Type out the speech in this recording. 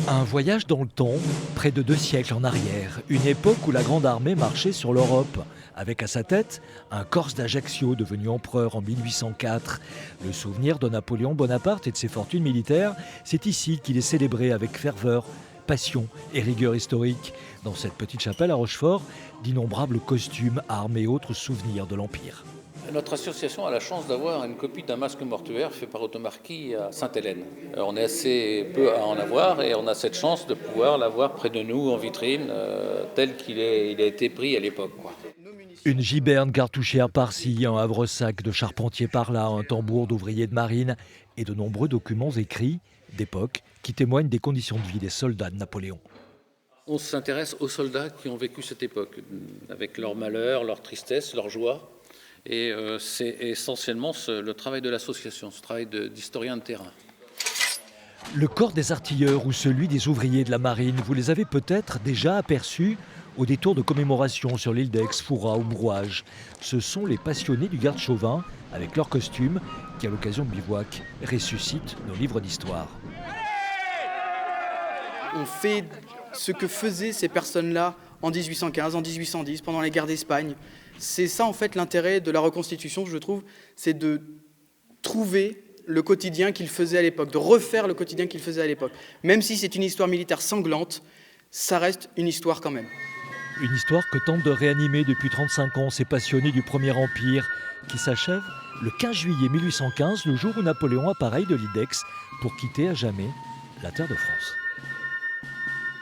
Un voyage dans le temps, près de 2 siècles en arrière, une époque où la Grande Armée marchait sur l'Europe, avec à sa tête un Corse d'Ajaccio devenu empereur en 1804. Le souvenir de Napoléon Bonaparte et de ses fortunes militaires, c'est ici qu'il est célébré avec ferveur, passion et rigueur historique. Dans cette petite chapelle à Rochefort, d'innombrables costumes, armes et autres souvenirs de l'Empire. Notre association a la chance d'avoir une copie d'un masque mortuaire fait par Automarquis à Sainte-Hélène. On est assez peu à en avoir et on a cette chance de pouvoir l'avoir près de nous en vitrine tel qu'il a été pris à l'époque. Une giberne cartouchière par-ci, un havresac de charpentier par-là, un tambour d'ouvrier de marine et de nombreux documents écrits d'époque qui témoignent des conditions de vie des soldats de Napoléon. On s'intéresse aux soldats qui ont vécu cette époque, avec leurs malheurs, leurs tristesses, leurs joies. Et c'est essentiellement le travail de l'association, ce travail d'historien de terrain. Le corps des artilleurs ou celui des ouvriers de la marine, vous les avez peut-être déjà aperçus au détour de commémoration sur l'île d'Aix, Fouras ou Brouage. Ce sont les passionnés du garde chauvin, avec leurs costumes, qui à l'occasion de bivouac ressuscitent nos livres d'histoire. On fait ce que faisaient ces personnes-là en 1815, en 1810, pendant les guerres d'Espagne. C'est ça en fait l'intérêt de la reconstitution, je trouve, c'est de trouver le quotidien qu'ils faisaient à l'époque, de refaire le quotidien qu'ils faisaient à l'époque. Même si c'est une histoire militaire sanglante, ça reste une histoire quand même. Une histoire que tentent de réanimer depuis 35 ans ces passionnés du Premier Empire, qui s'achève le 15 juillet 1815, le jour où Napoléon appareille de l'île d'Aix pour quitter à jamais la terre de France.